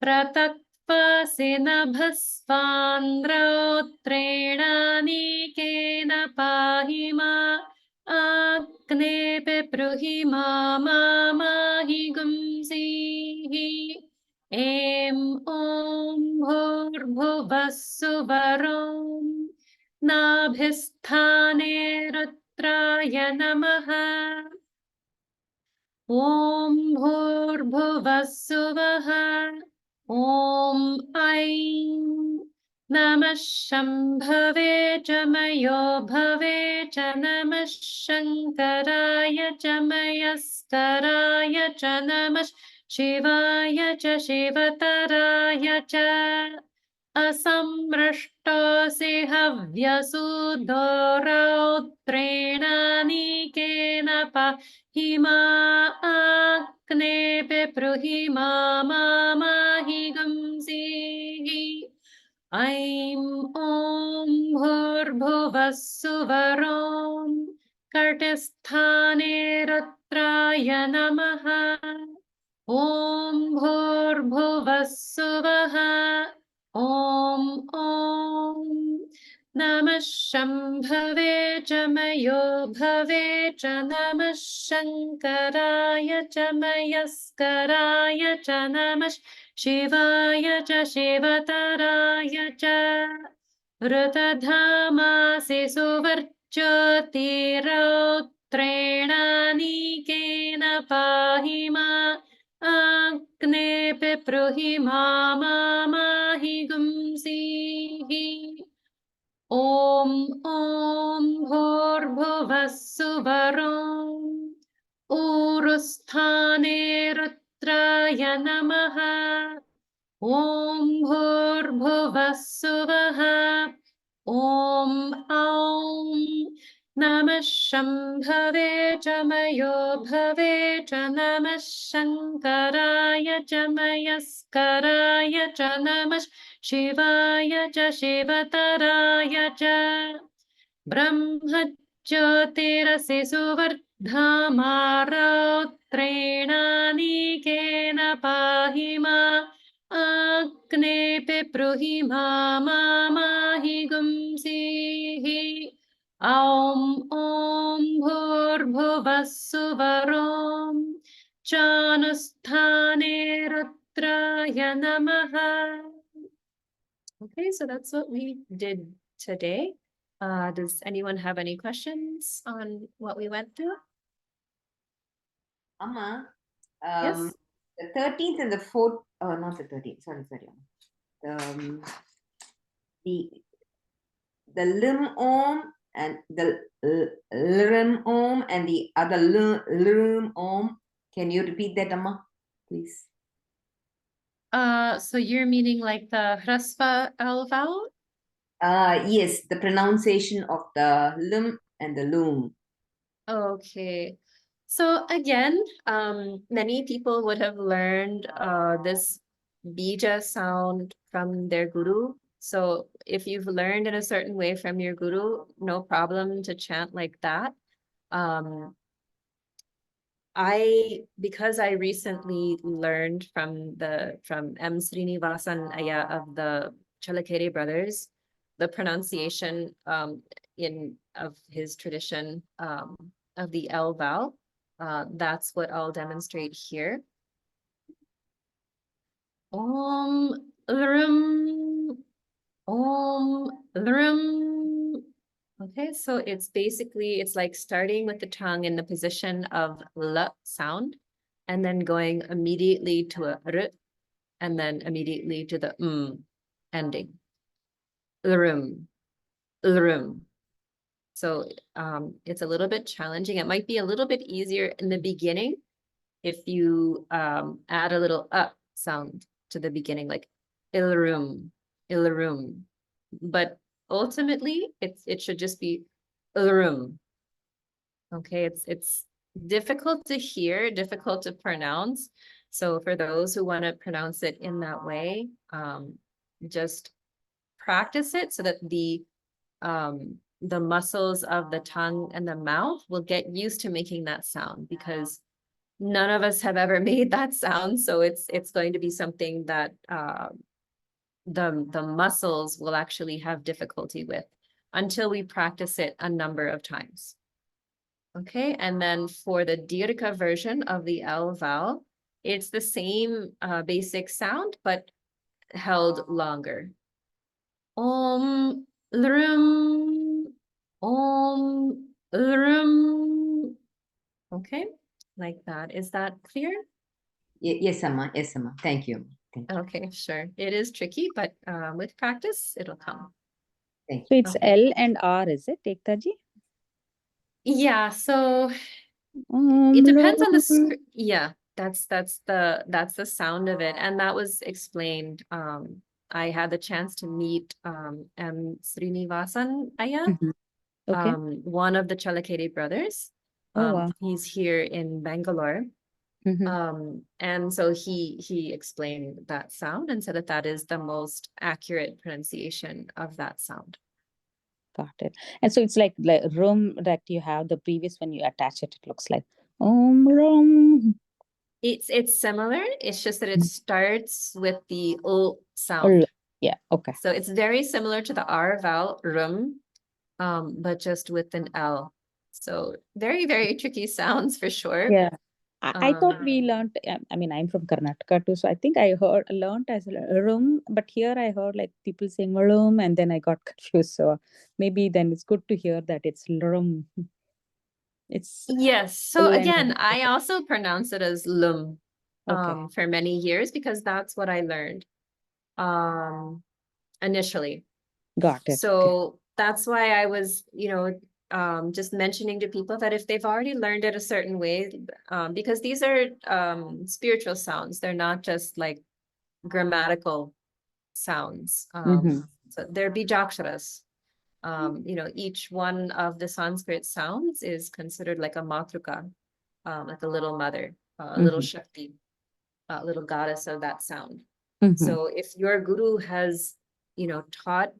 प्रतक्त्वासि नभस्वान्द्रौत्रेणानीकेन पाहि मा अग्नेऽपि ब्रूहि माहि गुंसीः ॐ भूर्भुवः सुवरों नाभिस्थाने रुद्राय नमः ॐ भूर्भुवः सुवः ॐ ऐं नमः शम्भवे च मयो भवे च नमः शङ्कराय च मयस्कराय च नमः शिवाय च शिवतराय च असमृष्टोऽसि हव्यसूदो रौद्रेणानीकेन पाहि मा अग्नेऽपि ब्रूहि माहि गुंसीः ऐं ॐ भूर्भुवः सुवरों कटिस्थाने रुद्राय नमः ॐ भूर्भुवः सुवः ॐ नमः शम्भवे च मयो भवे च नमः शङ्कराय च मयस्कराय च नमः शिवाय च शिवतराय च ऋतधामासि सुवर्ज्योतिरौत्रेणानीकेन पाहि मा अग्नेऽपि ब्रूहि माहि गुंसीः ॐ भूर्भुवः सुवरों ऊरुस्थाने रुद्राय नमः ॐ भूर्भुवः सुवः ॐ ऐं नमः शम्भवे च मयो भवे च नमः शङ्कराय च मयस्कराय च नमः शिवाय च शिवतराय च ब्रह्मज्योतिरसि सुवर्धामा रौद्रेणानीकेन पाहि मा अग्नेऽपि ब्रूहि माहि गुंसीः ॐ भूर्भुवः सुवरों चानुस्थाने रुद्राय नमः. Okay, so that's what we did today. Does anyone have any questions on what we went through? Amma, Yes. the 13th and the 4th, not the 13th, sorry. The lim om and the lim om and the other lim om. Can you repeat that, Amma, please? So you're meaning like the hrasva L vowel? Yes, the pronunciation of the lim and the lum. Okay. So again, many people would have learned this bija sound from their guru. So if you've learned in a certain way from your guru, no problem to chant like that. Because I recently learned from M. Srinivasan Aya of the Chalakere brothers, the pronunciation of his tradition of the L vowel. That's what I'll demonstrate here. Om Lrum. Om Lrum. Okay, so it's like starting with the tongue in the position of L sound and then going immediately to a r, and then immediately to the ending. Lrum, lrum. So it's a little bit challenging. It might be a little bit easier in the beginning if you add a little sound to the beginning, like ilrum, ilrum. But ultimately, it should just be ilrum. Okay, it's difficult to hear, difficult to pronounce. So for those who want to pronounce it in that way, just practice it so that the muscles of the tongue and the mouth will get used to making that sound, because none of us have ever made that sound. So it's going to be something that the muscles will actually have difficulty with until we practice it a number of times. Okay, and then for the Dirgha version of the L vowel, it's the same basic sound, but held longer. Om, lrum, om, lrum. Okay, like that. Is that clear? Yes, Amma. Yes, Amma. Thank you. Thank you. Okay, sure. It is tricky, but with practice, it'll come. Thank So you. it's Okay. L and R, is it, Ektaji? Yeah, so it depends on the script. Yeah, that's the sound of it, and that was explained. I had the chance to meet M. Srinivasan Iyer, Mhm. Okay. one of the Chalakere brothers. Oh, wow. He's here in Bangalore. Mhm. And so he explained that sound and said that that is the most accurate pronunciation of that sound. Got it. And so it's like the room that you have, the previous when you attach it, it looks like Om Ram. It's similar. It's just that it starts with the O L. sound. Yeah, okay. So it's very similar to the R vowel, rum, but just with an L. So very, very tricky sounds for sure. Yeah. I thought we Um, learned, I mean, I'm from Karnataka too, so I think I learned as a room, but here I heard like people saying room and then I got confused. So maybe then it's good to hear that it's room. It's Yes. So L and again, R. I also pronounce it as lum Okay. for many years because that's what I learned initially. Got it. Okay. So that's why I was, just mentioning to people that if they've already learned it a certain way, because these are spiritual sounds, they're not just like grammatical sounds. Mhm. So they're bijaksharas. Each one of the Sanskrit sounds is considered like a matruka, like a little mother, a little Mhm. Shakti, a little goddess of that sound. Mhm. So if your guru has, taught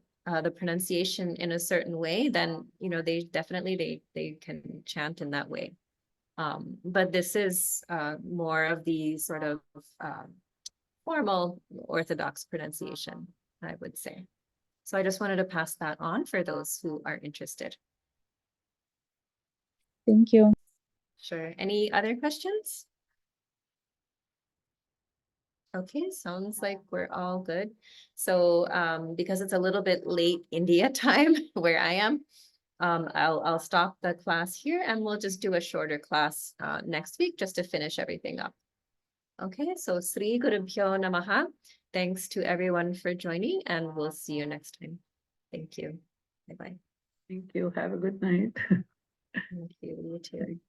the pronunciation in a certain way, then, they definitely, they can chant in that way. But this is more of the sort of formal Orthodox pronunciation, I would say. So I just wanted to pass that on for those who are interested. Thank you. Sure. Any other questions? Okay, sounds like we're all good. So because it's a little bit late India time where I am, I'll stop the class here and we'll just do a shorter class next week just to finish everything up. Okay, so Sri Gurubhyo Namaha. Thanks to everyone for joining and we'll see you next time. Thank you. Bye-bye. Thank you. Have a good night. Thank you. You too.